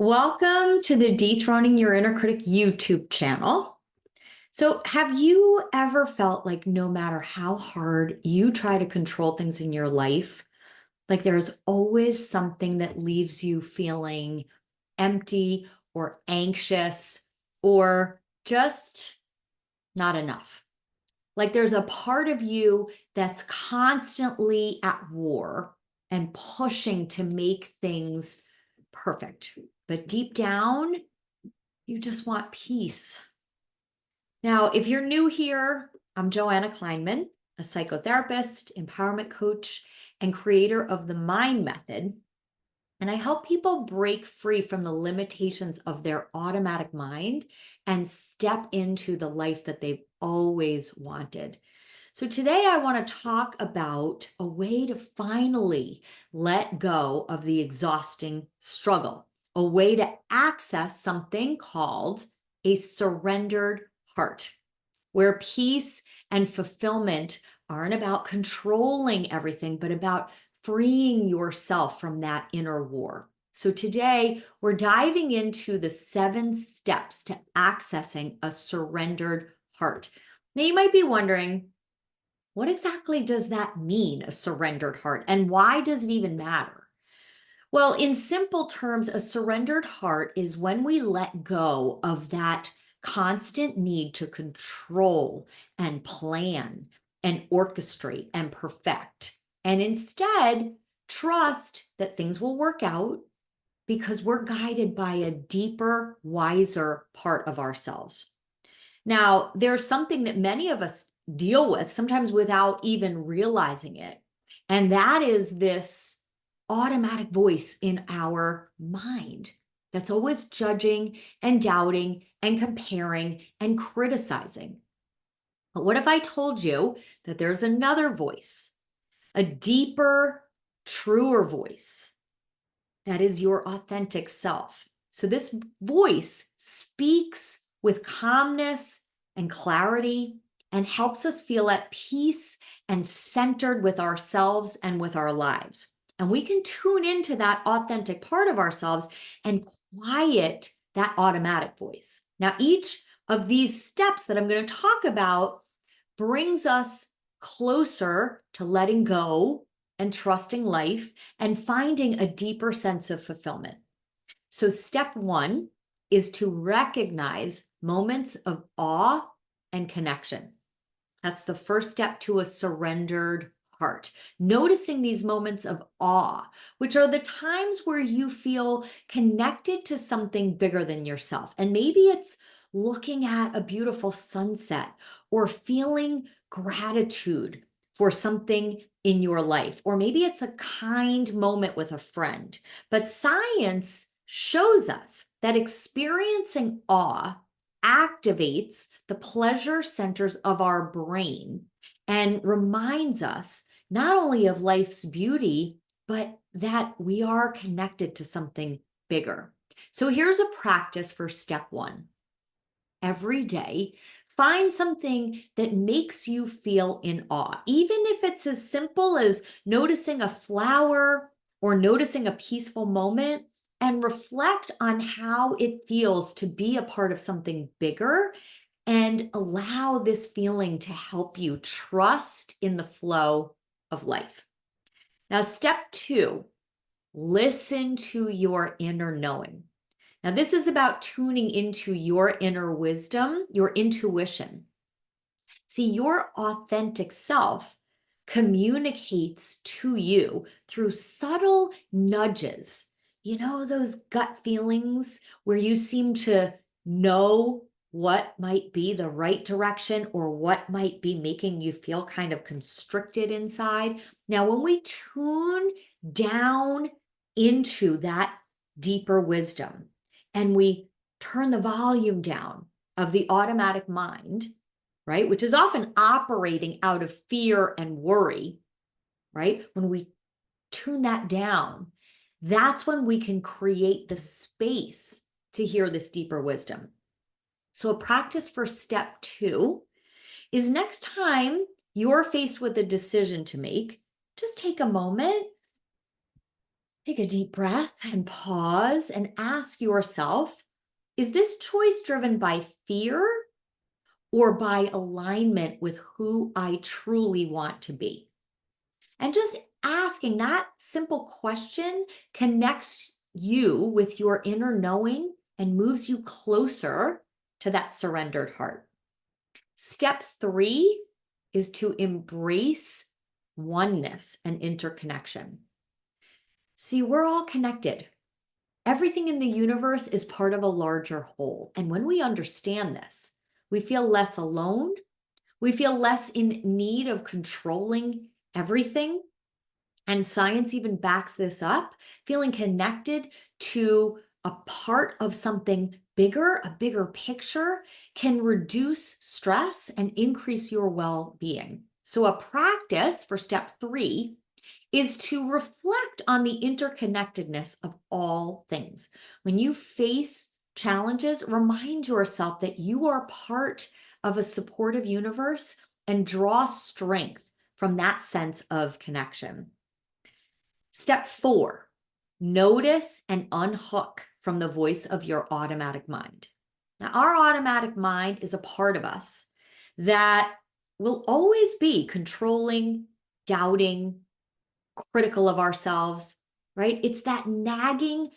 Welcome to the Dethroning Your Inner Critic YouTube channel. So, have you ever felt like no matter how hard you try to control things in your life, like there's always something that leaves you feeling empty or anxious or just not enough? Like there's a part of you that's constantly at war and pushing to make things perfect. But deep down, you just want peace. Now, if you're new here, I'm Joanna Kleinman, a psychotherapist, empowerment coach, and creator of the Mind Method. And I help people break free from the limitations of their automatic mind and step into the life that they've always wanted. So today I want to talk about a way to finally let go of the exhausting struggle, a way to access something called a surrendered heart, where peace and fulfillment aren't about controlling everything, but about freeing yourself from that inner war. So today we're diving into the 7 steps to accessing a surrendered heart. Now you might be wondering, what exactly does that mean, a surrendered heart, and why does it even matter? Well, in simple terms, a surrendered heart is when we let go of that constant need to control and plan and orchestrate and perfect, and instead trust that things will work out because we're guided by a deeper, wiser part of ourselves. Now, there's something that many of us deal with, sometimes without even realizing it, and that is this automatic voice in our mind that's always judging and doubting and comparing and criticizing. But what if I told you that there's another voice, a deeper, truer voice that is your authentic self? So this voice speaks with calmness and clarity and helps us feel at peace and centered with ourselves and with our lives. And we can tune into that authentic part of ourselves and quiet that automatic voice. Now, each of these steps that I'm going to talk about brings us closer to letting go and trusting life and finding a deeper sense of fulfillment. So step 1 is to recognize moments of awe and connection. That's the first step to a surrendered heart. Noticing these moments of awe, which are the times where you feel connected to something bigger than yourself. And maybe it's looking at a beautiful sunset or feeling gratitude for something in your life, or maybe it's a kind moment with a friend. But science shows us that experiencing awe activates the pleasure centers of our brain and reminds us not only of life's beauty, but that we are connected to something bigger. So here's a practice for step 1. Every day, find something that makes you feel in awe, even if it's as simple as noticing a flower or noticing a peaceful moment, and reflect on how it feels to be a part of something bigger and allow this feeling to help you trust in the flow of life. Now, step 2, listen to your inner knowing. Now, this is about tuning into your inner wisdom, your intuition. See, your authentic self communicates to you through subtle nudges. You know, those gut feelings where you seem to know what might be the right direction or what might be making you feel kind of constricted inside. Now, when we tune down into that deeper wisdom and we turn the volume down of the automatic mind, right, which is often operating out of fear and worry, right? When we tune that down, that's when we can create the space to hear this deeper wisdom. So a practice for step 2 is next time you're faced with a decision to make, just take a moment Take a deep breath and pause and ask yourself, is this choice driven by fear or by alignment with who I truly want to be? And just asking that simple question connects you with your inner knowing and moves you closer to that surrendered heart. Step 3 is to embrace oneness and interconnection. See, we're all connected. Everything in the universe is part of a larger whole. And when we understand this, we feel less alone. We feel less in need of controlling everything. And science even backs this up. Feeling connected to a part of something bigger, a bigger picture, can reduce stress and increase your well-being. So a practice for step 3 is to reflect on the interconnectedness of all things. When you face challenges, remind yourself that you are part of a supportive universe and draw strength from that sense of connection. Step 4, notice and unhook from the voice of your automatic mind. Now, our automatic mind is a part of us that will always be controlling, doubting, critical of ourselves, right? It's that nagging,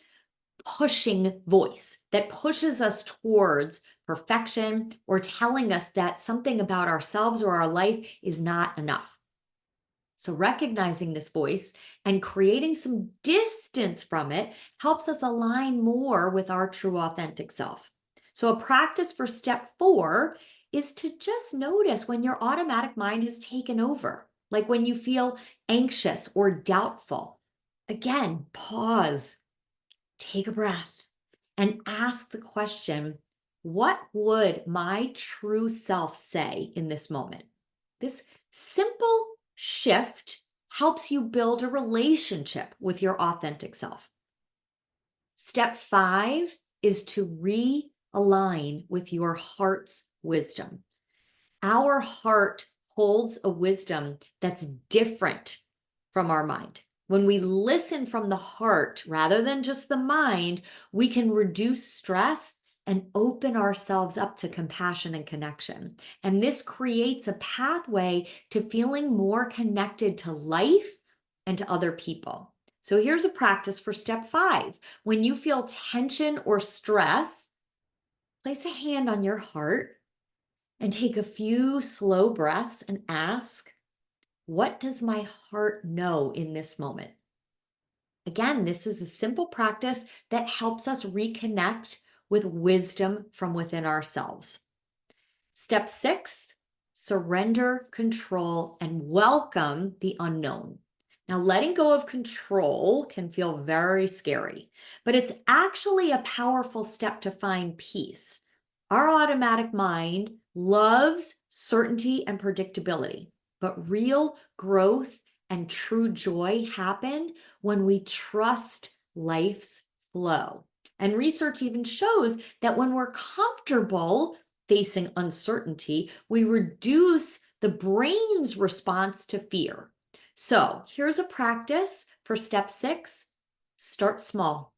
pushing voice that pushes us towards perfection or telling us that something about ourselves or our life is not enough. So recognizing this voice and creating some distance from it helps us align more with our true authentic self. So a practice for step 4 is to just notice when your automatic mind has taken over, like when you feel anxious or doubtful. Again, pause, take a breath, and ask the question, what would my true self say in this moment? This simple shift helps you build a relationship with your authentic self. Step 5 is to realign with your heart's wisdom. Our heart holds a wisdom that's different from our mind. When we listen from the heart rather than just the mind, we can reduce stress and open ourselves up to compassion and connection. And this creates a pathway to feeling more connected to life and to other people. So here's a practice for step 5. When you feel tension or stress, place a hand on your heart and take a few slow breaths and ask, what does my heart know in this moment? Again, this is a simple practice that helps us reconnect with wisdom from within ourselves. Step 6, surrender, control, and welcome the unknown. Now, letting go of control can feel very scary, but it's actually a powerful step to find peace. Our automatic mind loves certainty and predictability, but real growth and true joy happen when we trust life's flow. And research even shows that when we're comfortable facing uncertainty, we reduce the brain's response to fear. So here's a practice for step 6. Start small.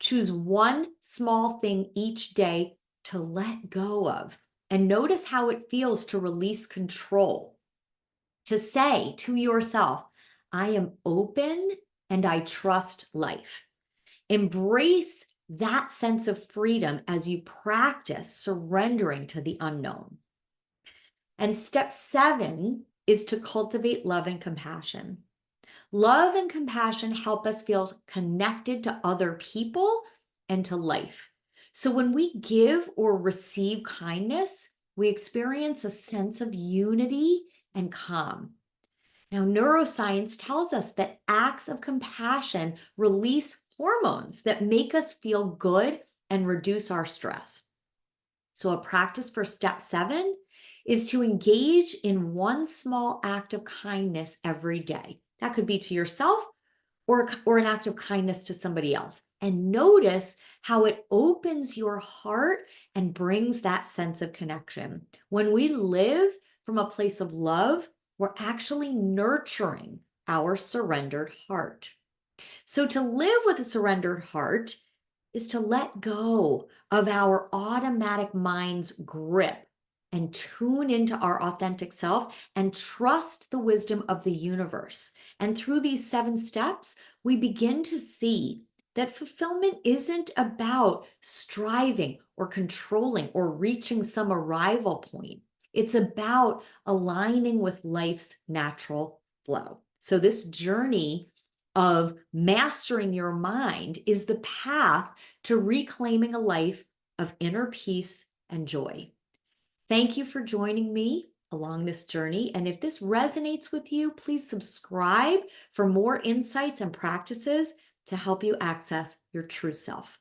Choose one small thing each day to let go of, and notice how it feels to release control. To say to yourself, I am open and I trust life. Embrace that sense of freedom as you practice surrendering to the unknown. And step 7 is to cultivate love and compassion. Love and compassion help us feel connected to other people and to life. So when we give or receive kindness, we experience a sense of unity and calm. Now, neuroscience tells us that acts of compassion release hormones that make us feel good and reduce our stress. So a practice for step 7 is to engage in one small act of kindness every day. That could be to yourself or an act of kindness to somebody else. And notice how it opens your heart and brings that sense of connection. When we live from a place of love, we're actually nurturing our surrendered heart. So to live with a surrendered heart is to let go of our automatic mind's grip and tune into our authentic self and trust the wisdom of the universe. And through these 7 steps, we begin to see that fulfillment isn't about striving or controlling or reaching some arrival point. It's about aligning with life's natural flow. So, this journey of mastering your mind is the path to reclaiming a life of inner peace and joy. Thank you for joining me along this journey. And if this resonates with you, please subscribe for more insights and practices to help you access your true self.